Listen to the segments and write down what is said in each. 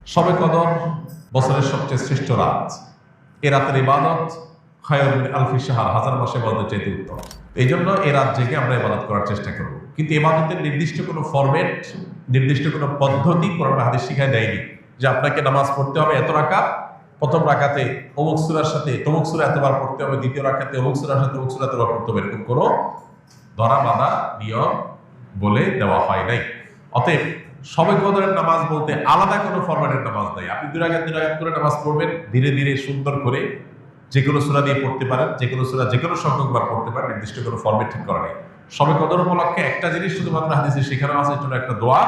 শবে কদর বছরের সবচেয়ে শ্রেষ্ঠ রাত। এ রাতের ইবাদত খায়রুম মিন আলফি শাহর, হাজার মাসে ইবাদতের চাইতে উত্তম। এই জন্য এ রাত জেগে আমরা ইবাদত করার চেষ্টা করব। কিন্তু ইবাদতের নির্দিষ্ট কোনো ফরম্যাট, নির্দিষ্ট কোনো পদ্ধতি কোরআন হাদিস শিখায় দেয়নি যে আপনাকে নামাজ পড়তে হবে এত রাকাত, প্রথম রাকাতে অমুক সূরার সাথে তমুক সূরা এতবার পড়তে হবে, দ্বিতীয় রাকাতে অমুক সূরার সাথে অমুক সূরা এতবার পড়তে হবে, এরকম কোনো ধরা বাঁধা নিয়ম বলে দেওয়া হয় নাই। অতএব শবে কদরের নামাজ বলতে আলাদা কোনো ফরম্যাটের নামাজ নাই। আপনি দুই রাকাত করে নামাজ পড়বেন, ধীরে ধীরে সুন্দর করে যে কোনো সূরা দিয়ে পড়তে পারেন, যে কোনো সূরা যে কোনো সংখ্যকবার পড়তে পারেন, নির্দিষ্ট কোনো ফরম্যাট ঠিক করা নেই। শবে কদর উপলক্ষে একটা জিনিস শুধুমাত্র হাদিসে শেখানো আছে, এটা একটা দোয়া,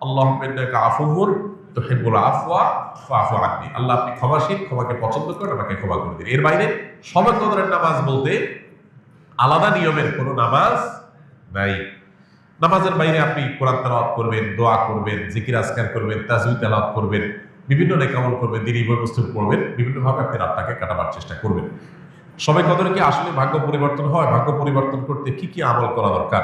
আল্লাহুম্মা ইন্নাকা আফুউন তুহিব্বুল আফওয়া ফাআফু আন্নি। আল্লাহ আপনি ক্ষমাশীল, ক্ষমাকে পছন্দ করেন, আমাকে ক্ষমা করে দিন। এর বাইরে শবে কদরের নামাজ বলতে আলাদা নিয়মের কোনো নামাজ নাই। নামাজের বাইরে আপনি কোরআন তেলাওয়াত করবেন, দোয়া করবেন, জিকির আজকার করবেন, তাজবিহ তেলাওয়াত করবেন, বিভিন্ন নেকামল করবেন, দিনী বস্তু পড়বেন, বিভিন্নভাবে আপনি রাতটাকে কাটাবার চেষ্টা করবেন। শবে কদরে কি আসলে ভাগ্য পরিবর্তন হয়? ভাগ্য পরিবর্তন করতে কি কি আমল করা দরকার?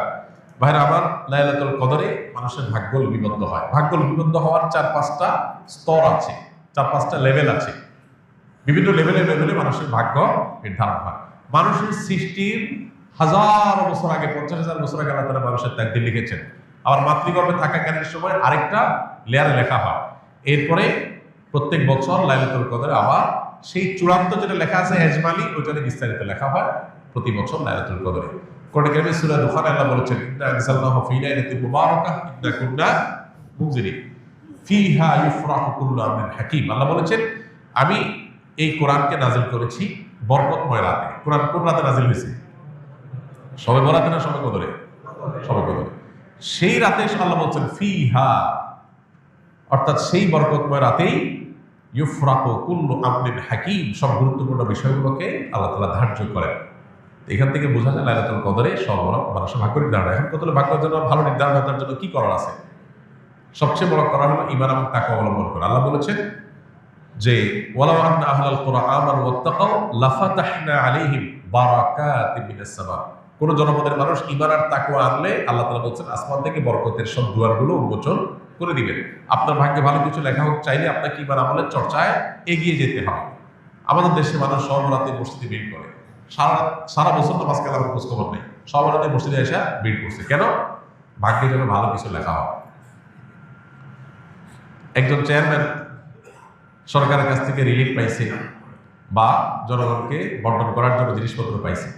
ভাইরা আমার, লাইলাতুল কদরে মানুষের ভাগ্য লিপিবদ্ধ হয়। ভাগ্য লিপিবদ্ধ হওয়ার 4-5টা স্তর আছে, 4-5টা লেভেল আছে। বিভিন্ন লেভেলে লেভেলে মানুষের ভাগ্য নির্ধারণ হয়। মানুষের সৃষ্টির হাজার বছর আগে, 50,000 বছর আগে আল্লাহ তাআলা মানুষের তাকদীর লিখেছেন। আবার মাতৃগর্ভে থাকাকালীন সময় আরেকটা লেয়ারে লেখা হয়। এরপরে প্রত্যেক বছর লাইলাতুল কদরে আবার সেই চূড়ান্ত যেটা লেখা আছে এজমালি, ওইটারে বিস্তারিত লেখা হয় প্রতি বছর লাইলাতুল কদরে। কোরআন কারীমে সূরা দুখানে আল্লাহ বলেছেন, ইন্না আনজালনাহু ফী লাইলাতিন মুবারাকাহ ইন্না কুন্না মুনজিরিন ফীহা ইউফরাকু কুল্লু আমরিন হাকীম। আল্লাহ বলেছেন, আমি এই কোরআনকে নাজিল করেছি বরকতময় রাতে। কোরআন কোন রাতে নাজিল হয়েছে? শবে বরাতে না শবে কদরে? শবে কদরে। সেই রাতে আল্লাহ বলছেন ফীহা, অর্থাৎ সেই বরকতময় রাতেই ইউফরাকু কুল্লু আমরিন হাকীম, সব গুরুত্বপূর্ণ বিষয়গুলোকে আল্লাহ তাআলা ধার্য করেন। এখান থেকে বোঝা যায় লাইলাতুল কদরে সব মানুষের ভাগ্য নির্ধারণ। এখন কত ভাগ্যের জন্য ভালো নির্ধারণ হয়, তার জন্য কি করার আছে? সবচেয়ে বড় করা হলো ঈমান এবং তাকওয়া অবলম্বন করা। আল্লাহ বলেছেন যে ওয়ালাউ আন্না আহলাল কুরআ আমানু ওয়াত্তাকাউ লাফাতাহনা আলাইহিম বারাকাতিন মিনাস সামা। কোন জনপদের মানুষ ঈমান আর তাকওয়া আনলে আল্লাহ তাআলা বলেছেন আসমান থেকে বরকতের সব দুয়ারগুলো উন্মোচন করে দিবেন। আপনার ভাগ্যে ভালো কিছু লেখা হোক চাইলে আপনাকে ঈমান আমলের চর্চায় এগিয়ে যেতে হবে। আমাদের দেশে মানুষ সব রাতে মসজিদে ভিড় করে, সারা বছর তো নামাজ কালামের খোঁজ খবর নেই, সব রাতে মসজিদে এসে ভিড় করছে। কেন? ভাগ্যে যেন ভালো কিছু লেখা হয়। একজন চেয়ারম্যান সরকারের কাছ থেকে রিলিফ পাইছে বা জনগণকে বন্টন করার জন্য জিনিসপত্র পাইছে।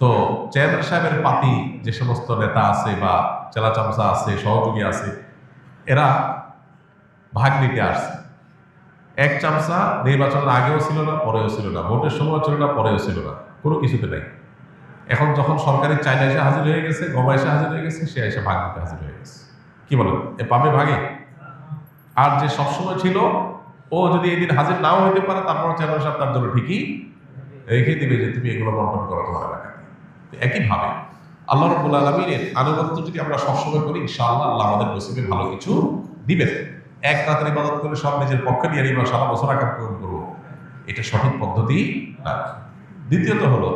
তো চেয়ারম্যান সাহেবের পাতি যে সমস্ত নেতা আছে বা চেলা চামচা আছে, সহযোগী আছে, এরা ভাগ নিতে আসছে। এক চামচা নির্বাচনের আগেও ছিল না, পরেও ছিল না, ভোটের সময় ছিল না, পরেও ছিল না, কোনো কিছুতে নাই। এখন যখন সরকারের চাইনা এসে হাজির হয়ে গেছে, গমা এসে হাজির হয়ে গেছে, সে এসে ভাগ নিতে হাজির হয়ে গেছে। কি বলেন, এ পাবে ভাগে? আর যে সবসময় ছিল, ও যদি এদিন হাজির নাও হইতে পারে, তারপর চেয়ারম্যান সাহেব তার জন্য ঠিকই রেখে দিবে যে তুমি এগুলো বন্টন করো তোমার এলাকায়। একইভাবে আল্লাহ রাব্বুল আলামিনের আনুগত্য যদি আমরা সবসময় করি, ইনশাআল্লাহ আল্লাহ আমাদের নসিবে ভালো কিছু দিবেন। এক রাতের ইবাদত করে সব নিজের পক্ষে নিয়ে নিবা, সারা বছর আকাম পূরণ করবো, এটা সঠিক পদ্ধতি না। দ্বিতীয়ত হলো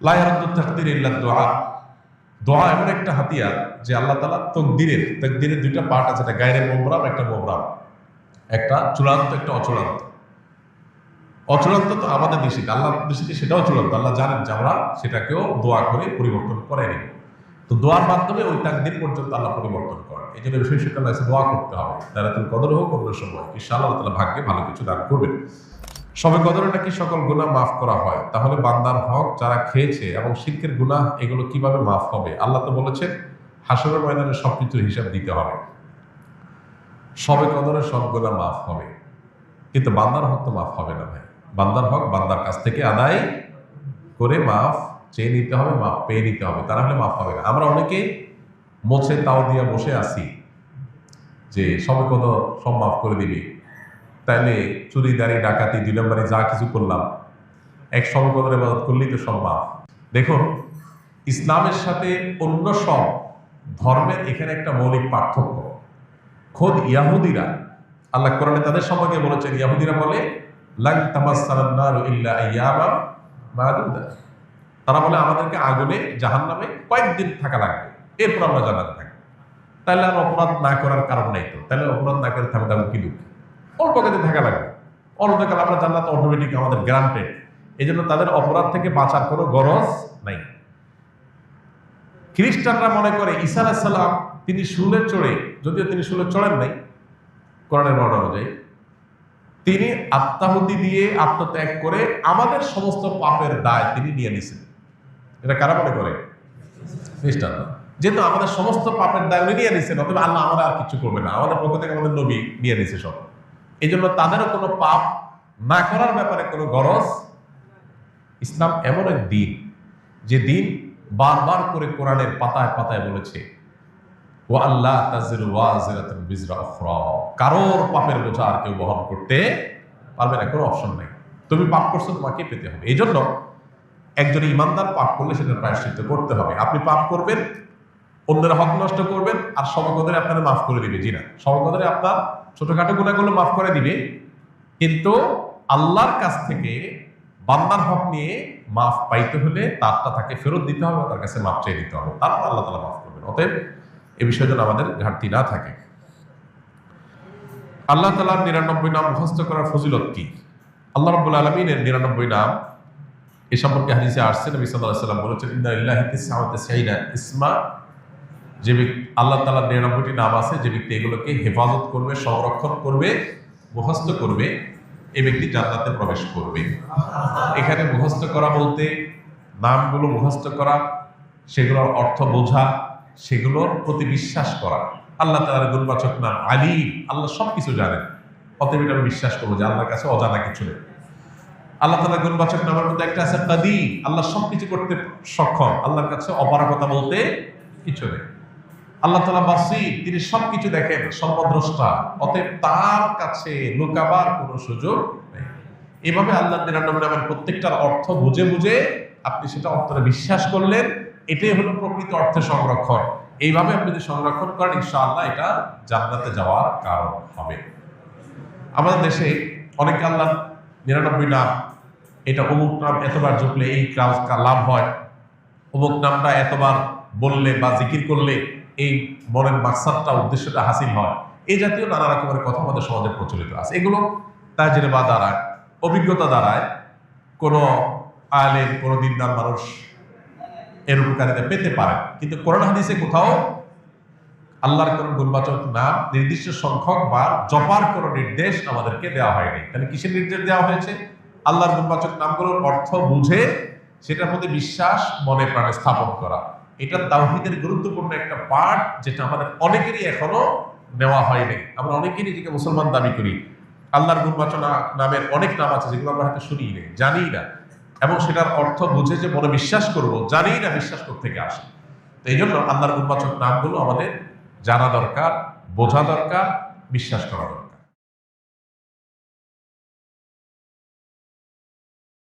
লা ইয়ারুদ্দু তাকদীর ইল্লা দুআ। দোয়া এমন একটা হাতিয়ার যে আল্লাহ তাআলা তাকদীরের দুইটা পার্ট আছে, একটা গায়রে মুবরাম, একটা মুবরাম, একটা চূড়ান্ত, একটা অচূড়ান্ত। অচূড়ান্ত তো আমাদের দৃষ্টিতে, আল্লাহর দৃষ্টিতে সেটাও চূড়ান্ত। আল্লাহ জানেন যে আমরা সেটাকেও দোয়া করে পরিবর্তন করে নিব। তো দোয়ার মাধ্যমে ওই তাকদীর পর্যন্ত আল্লাহ পরিবর্তন করেন। এই জন্য বিশেষ করে দোয়া করতে হবে। লাইলাতুল কদর হোক অন্য সময়, ইনশাআল্লাহ আল্লাহ তাআলা ভাগ্যে ভালো কিছু দান করবেন। শবে কদরে নাকি সকল গুনাহ মাফ করা হয়। তাহলে বান্দার হক যারা খেয়েছে এবং শিরকের গুনাহ, এগুলো কিভাবে মাফ হবে? আল্লাহ তো বলেছেন হাসরের ময়দানে সবকিছুর হিসাব দিতে হবে। শবে কদরে সব গুনাহ মাফ হবে, কিন্তু বান্দার হক তো মাফ হবে না ভাই। বান্দার হক বান্দার কাছ থেকে আদায় করে মাফ চেয়ে নিতে হবে, মাফ পেয়ে নিতে হবে, তা না হলে মাফ হবে না। আমরা অনেকে মোছে তাও দিয়ে বসে আছি যে শবে কদর সব মাফ করে দিবি, তাইলে চুরি দাঁড়ি ডাকাতি 2 নম্বরে যা কিছু করলাম, এক শবে কদর ইবাদত করলেই তো সব মাফ। দেখুন, ইসলামের সাথে অন্য সব ধর্মের এখানে একটা মৌলিক পার্থক্য। খোদ ইয়াহুদিরা, আল্লাহ কোরআনে তাদের সম্পর্কে বলেছেন, ইয়াহুদিরা বলে লান তামাসসানান নারু ইল্লা আইয়ামা মাদুদা। তারা বলে আমাদেরকে আগুনে জাহান্নামে কয়েকদিন থাকা লাগবে, এরপর আমরা জান্নাতে থাকবো। তাহলে আর অপরাধ না করার কারণ নাই তো, তাহলে অপরাধ না করে থাকা কি দুঃখ? অল্প কাজে থাকা লাগবে, অনন্তকাল আমরা জান্নাত অটোমেটিক আমাদের গ্রান্টেড। এই জন্য তাদের অপরাধ থেকে বাঁচার কোনো গরজ নাই। খ্রিস্টানরা মনে করে ঈসা আলাইহিস সালাম তিনি শুলে চড়ে, যদিও তিনি শুলে চড়েন নাই কোরআনের বর্ণনা অনুযায়ী, তিনি আত্মাহুতি দিয়ে আত্মত্যাগ করে আমাদের সমস্ত পাপের দায় তিনি নিয়ে নিছেন। এটা কারা মনে করে? খ্রিস্টানরা। যেহেতু আমাদের সমস্ত পাপের দায় উনি নিয়ে নিছেন, অথবা আল্লাহ আমাদের আর কিছু করবে না, আমাদের পক্ষ থেকে আমাদের নবী নিয়ে নিছে সব। এই জন্য তাদেরও কোনো পাপ না করার ব্যাপারে কোনো গরজ। ইসলাম এমন এক দিন, যে দিন বারবার করে কোরআনের পাতায় পাতায় বলেছে ও আল্লাহ তাজিরু ওয়াজিরাতুন বিজরা উখরা, কারোর পাপের বোঝা আর কেউ বহন করতে পারবে না, কোনো অপশন নাই। তুমি পাপ করছো, তোমাকে পেতে হবে। এই জন্য একজন ইমানদার পাপ করলে সেটা প্রায়শ্চিত্ত করতে হবে। আপনি পাপ করবেন, অন্যের হক নষ্ট করবেন, আর সবকদরে আপনারা মাফ করে দিবে। জি না, সবকদরে আপনার ছোটখাটো গুনাহগুলো মাফ করে দিবে, কিন্তু আল্লাহর কাছ থেকে বান্দার হক নিয়ে মাফ পাইতে হলে তারটা তাকে ফেরত দিতে হবে, তার কাছে মাফ চেয়ে দিতে হবে, তারপর আল্লাহ তাআলা মাফ করবেন। অতএব এ বিষয়ে যেন আমাদের ঘাটতি না থাকে। আল্লাহ তাআলার ৯৯ নাম মুখস্থ করার ফজিলত কি? আল্লাহ রাব্বুল আলামিনের ৯৯ নাম এ সম্পর্কে হাদিসে আসছে, নবী সাল্লাল্লাহু আলাইহি ওয়াসাল্লাম বলেছেন ইন্না লিল্লাহি তিসআওয়া তিসঈনা ইসমা, যে আল্লাহ তাআলার ৯৯টি নাম আছে, যে ব্যক্তি এগুলোকে হেফাজত করবে, সংরক্ষণ করবে, মুখস্থ করবে, এই ব্যক্তি জান্নাতে প্রবেশ করবে। এখানে মুখস্থ করা বলতে নামগুলো মুখস্থ করা, সেগুলোর অর্থ বোঝা, সেগুলোর প্রতি বিশ্বাস করা। আল্লাহ তাআলার গুণবাচক নাম আলিম, আল্লাহ সবকিছু জানেন, অতএব এটা আমি বিশ্বাস করবো যে আল্লাহর কাছে অজানা কিছু নেই। আল্লাহ তাআলার গুণবাচক নামের মধ্যে একটা আছে কাদির, আল্লাহ সবকিছু করতে সক্ষম, আল্লাহর কাছে অপারগতা বলতে কিছু নেই। আল্লাহ তাআলা বাসীর, তিনি সবকিছু দেখেন, সর্বদ্রষ্টা, অতএব তার কাছে লুকাবার কোনো সুযোগ নেই। এভাবে আল্লাহর ৯৯ নামের প্রত্যেকটার অর্থ বুঝে বুঝে আপনি সেটা অন্তরে বিশ্বাস করলেন, এটাই হলো প্রকৃত অর্থে সংরক্ষণ। এইভাবে আপনি যদি সংরক্ষণ করেন, ইনশাআল্লাহ এটা জান্নাতে যাওয়ার কারণ হবে। আমাদের দেশে অনেকে আল্লাহর ৯৯ নাম, এটা অমুক নাম এতবার জপলে এই কাজ লাভ হয়, অমুক নামটা এতবার বললে বা জিকির করলে এই মনের মাকসাদটা, উদ্দেশ্যটা হাসিল হয়, এই জাতীয় নানা রকমের কথা আমাদের সমাজে প্রচলিত আছে। এগুলো তাজরিবা দ্বারায়, অভিজ্ঞতা দ্বারায় কোনো আলেম, কোনো দিনদার মানুষ এর উপকারিতা পেতে পারে, কিন্তু কোরআন হাদিসে কোথাও আল্লাহর কোন গুণবাচক নাম নির্দিষ্ট সংখ্যক বা জপার কোনো নির্দেশ আমাদেরকে দেওয়া হয়নি। তাহলে কিসের নির্দেশ দেওয়া হয়েছে? আল্লাহর গুণবাচক নামগুলোর অর্থ বুঝে সেটার প্রতি বিশ্বাস মনে প্রাণে স্থাপন করা। এটা তাওহীদের গুরুত্বপূর্ণ একটা পার্ট, যেটা আমাদের অনেকেরই এখনো নেওয়া হয়নি। আমরা অনেকেই নিজেকে মুসলমান দাবি করি, আল্লাহর গুণবাচক নামের অনেক নাম আছে যেগুলো আমরা হয়তো শুনি না, জানি না, এবং সেটার অর্থ বুঝে যে মনে বিশ্বাস করব, জানি না বিশ্বাস থেকে আসে। তো এই জন্য আল্লাহর গুণবাচক নামগুলো আমাদের জানা দরকার, বোঝা দরকার, বিশ্বাস করা দরকার।